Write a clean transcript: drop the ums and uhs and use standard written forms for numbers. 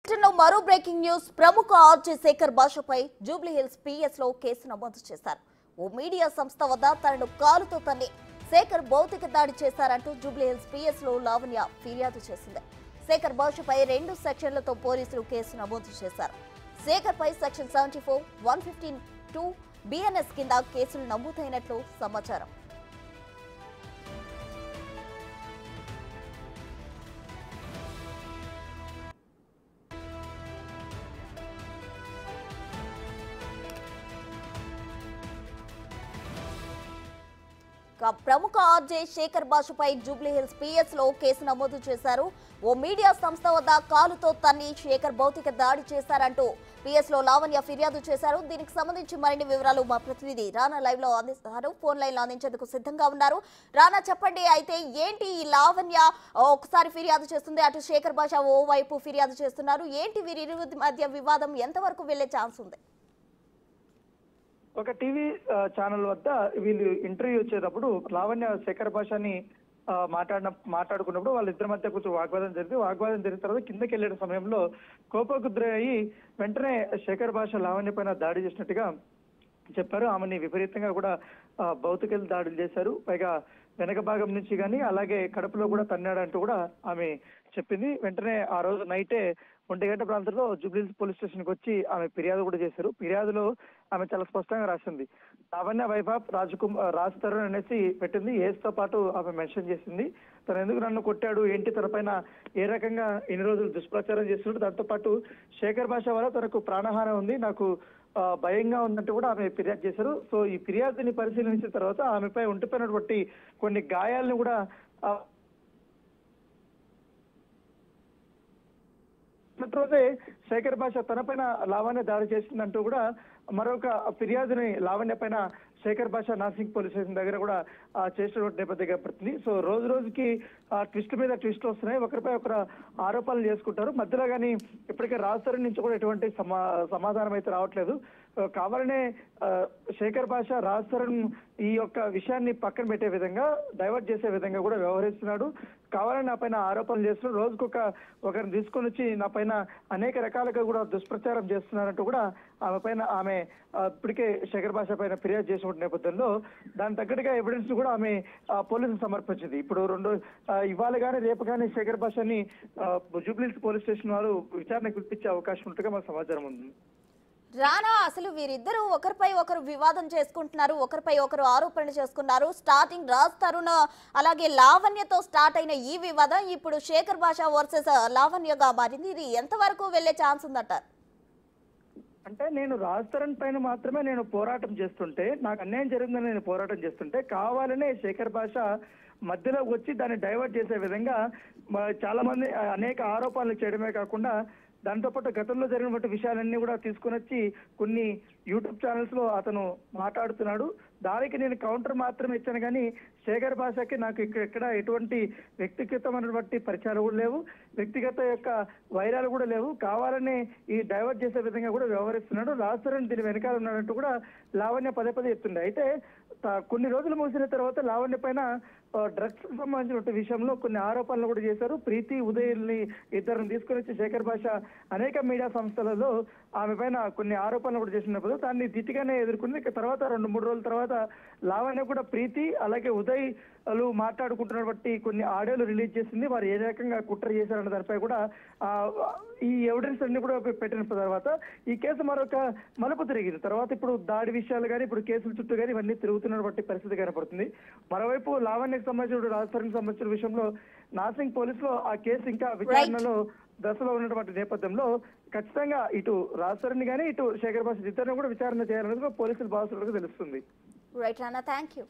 బులెటిన్లో మరో breaking news. ప్రముఖ ఆర్జే శేఖర్ భాషపై జూబ్లీహిల్స్ పిఎస్ లో కేసు నమోదు చేశారు. ఓ మీడియా సంస్థ వద్ద తనను కాలుతో తన్ని శేఖర్ భౌతిక దాడి చేశారంటూ జూబ్లీహిల్స్ పిఎస్ లో లావణ్య ఫిర్యాదు చేసింది. శేఖర్ భాషపై 2 సెక్షన్లతో పోలీసులు కేసు నమోదు చేశారు. శేఖర్ పై సెక్షన్ 74, 115(2) బిఎన్ఎస్ కింద కేసులు నమోదైనట్లు సమాచారం. ప్రముఖ ఆర్జే శేఖర్ భాషపై జూబ్లీహిల్స్ పిఎస్ లో కేసు నమోదు చేశారు. ఓ మీడియా సంస్థ వద్ద కాలుతో తన్ని శేఖర్ భౌతిక దాడి చేశారంటూ పిఎస్ లో లావణ్య ఫిర్యాదు చేశారు. దీనికి సంబంధించి మరిన్ని వివరాలు మా ప్రతినిధి రానా లైవ్ లో అందిస్తారు. ఫోన్ లైన్ లో అందించేందుకు సిద్ధంగా ఉన్నారు. రానా, చెప్పండి. అయితే ఏంటి ఈ లావణ్య ఒకసారి ఫిర్యాదు చేస్తుంది, అటు శేఖర్ భాష ఓ వైపు ఫిర్యాదు చేస్తున్నారు. ఏంటి వీరిరువురి మధ్య వివాదం ఎంతవరకు వెళ్లే ఛాన్స్ ఉంది? ఒక టీవీ ఛానల్ వద్ద వీళ్ళు ఇంటర్వ్యూ వచ్చేటప్పుడు లావణ్య శేఖర్ భాషని మాట్లాడుకున్నప్పుడు వాళ్ళిద్దరి మధ్య కొంచెం వాగ్వాదం జరిగిన తర్వాత కిందకి వెళ్ళే సమయంలో కోపగుద్రయ్యి వెంటనే శేఖర్ భాష లావణ్య పైన దాడి చేసినట్టుగా చెప్పారు. ఆమెని విపరీతంగా కూడా భౌతిక దాడులు చేశారు. పైగా వెనక భాగం నుంచి కానీ అలాగే కడుపులో కూడా తన్నాడంటూ కూడా ఆమె చెప్పింది. వెంటనే ఆ రోజు నైటే 1 గంట ప్రాంతంలో జూబ్లీహిల్స్ పోలీస్ స్టేషన్ కి వచ్చి ఆమె ఫిర్యాదు కూడా చేశారు. ఫిర్యాదులో ఆమె చాలా స్పష్టంగా రాసింది. లావణ్య వైభవ్ రాజ్ తరుణ్ అనేసి పెట్టింది. ఏజ్తో పాటు ఆమె మెన్షన్ చేసింది. తను ఎందుకు నన్ను కొట్టాడు, ఏంటి, తన పైన ఏ రకంగా ఇన్ని రోజులు దుష్ప్రచారం చేస్తున్నాడు, దాంతో పాటు శేఖర్ భాష వల్ల తనకు ప్రాణహాని ఉంది, నాకు భయంగా ఉందంటూ కూడా ఆమె ఫిర్యాదు చేశారు. సో ఈ ఫిర్యాదుని పరిశీలించిన తర్వాత ఆమెపై ఒంటిపోయినటువంటి కొన్ని గాయాలను కూడా రోజే శేఖర్ భాష తన పైన లావణ్య దాడి చేసిందంటూ కూడా మరొక ఫిర్యాదుని లావణ్య పైన శేఖర్ భాష నాసింగ్ పోలీస్ స్టేషన్ దగ్గర కూడా చేసినటువంటి నేపథ్యం ఏర్పడుతుంది. సో రోజు రోజుకి ట్విస్ట్ మీద ట్విస్ట్ వస్తున్నాయి. ఒకరిపై ఒకరు ఆరోపణలు చేసుకుంటారు. మధ్యలో కానీ ఇప్పటికే రాజస్థాన్ నుంచి కూడా ఎటువంటి సమాధానం అయితే రావట్లేదు. కావాలనే శేఖర్ భాష రాజస్థాన్ ఈ యొక్క విషయాన్ని పక్కన పెట్టే విధంగా, డైవర్ట్ చేసే విధంగా కూడా వ్యవహరిస్తున్నాడు. కావాలని నా పైన ఆరోపణలు చేస్తున్నాడు. రోజుకొక ఒకరిని తీసుకొని వచ్చి నా పైన అనేక రకాలుగా కూడా దుష్ప్రచారం చేస్తున్నారంటూ కూడా ఆమె ఇప్పటికే శేఖర్ భాష పైన ఫిర్యాదు చేసిన నేపథ్యంలో దాని తగ్గట్టుగా ఎవిడెన్స్ కూడా ఆమె పోలీసులు సమర్పించింది. ఇప్పుడు ఇవాళ కానీ రేపు కానీ శేఖర్ భాషని జూబ్లీహిల్స్ పోలీస్ స్టేషన్ వారు విచారణకు పిలిపించే అవకాశం ఉన్నట్టుగా మాకు సమాచారం ఉంది. రానా, అసలు వీరిద్దరూ ఒకరిపై ఒకరు వివాదం చేసుకుంటున్నారు, ఒకరిపై ఒకరు ఆరోపణలు చేసుకున్నారు. స్టార్టింగ్ రాజ్ తరుణ్ అలాగే లావణ్యతో స్టార్ట్ అయిన ఈ వివాదం ఇప్పుడు శేఖర్ భాష వర్సెస్ లావణ్యగా మారింది. ఇది ఎంతవరకు వెళ్లే ఛాన్స్ ఉందంటారు? అంటే నేను రాజ్ తరుణ్ పైన మాత్రమే నేను పోరాటం చేస్తుంటే, నాకు అన్యాయం జరిగిందని నేను పోరాటం చేస్తుంటే, కావాలనే శేఖర్ భాష మధ్యలో వచ్చి దాన్ని డైవర్ట్ చేసే విధంగా చాలా మంది అనేక ఆరోపణలు చేయడమే కాకుండా దాంతోపాటు గతంలో జరిగినటువంటి విషయాలన్నీ కూడా తీసుకుని వచ్చి కొన్ని యూట్యూబ్ ఛానల్స్ లో అతను మాట్లాడుతున్నాడు. దానికి నేను కౌంటర్ మాత్రమే ఇచ్చాను కానీ శేఖర్ భాషకి నాకు ఇక్కడ ఎటువంటి వ్యక్తిగతమైనటువంటి పరిచయాలు కూడా లేవు, వ్యక్తిగత యొక్క వైరాలు కూడా లేవు. కావాలనే ఈ డైవర్ట్ చేసే విధంగా కూడా వ్యవహరిస్తున్నాడు. రాజస్థాన్ దీని వెనకాల ఉన్నట్టు కూడా లావణ్య పదే చెప్తుంది. అయితే కొన్ని రోజులు ముగిసిన తర్వాత లావణ్య పైన డ్రగ్స్ కు సంబంధించిన విషయంలో కొన్ని ఆరోపణలు కూడా చేశారు. ప్రీతి, ఉదయల్ని ఇద్దరిని తీసుకుని వచ్చి శేఖర్ భాష అనేక మీడియా సంస్థలలో ఆమె పైన కొన్ని ఆరోపణలు కూడా చేసినప్పుడు దాన్ని దిట్టిగానే ఎదుర్కొంది. తర్వాత 2-3 రోజుల తర్వాత లావణ్య కూడా ప్రీతి అలాగే ఉదయ్ మాట్లాడుకుంటున్నటువంటి కొన్ని ఆడియోలు రిలీజ్ చేసింది. వారు ఏ రకంగా కుట్ర చేశారన్న దానిపై కూడా ఈ ఎవిడెన్స్ అన్ని కూడా పెట్టిన తర్వాత ఈ కేసు మరొక మలుపు తిరిగింది. తర్వాత ఇప్పుడు దాడి విషయాలు కానీ ఇప్పుడు కేసుల చుట్టూ కానీ ఇవన్నీ తిరుగుతున్నటువంటి పరిస్థితి కనపడుతుంది. మరోవైపు లావణ్యకు సంబంధించిన రాజస్థాన్కి సంబంధించిన విషయంలో నాసింగ్ పోలీసులో ఆ కేసు ఇంకా విచారణలో దశలో ఉన్నటువంటి నేపథ్యంలో ఖచ్చితంగా ఇటు రాజస్థాన్ కానీ ఇటు శేఖర్ భాష ఇద్దరిని కూడా విచారణ చేయాలనేది పోలీసులు భావిస్తున్నట్టు తెలుస్తుంది. Right Rana, thank you.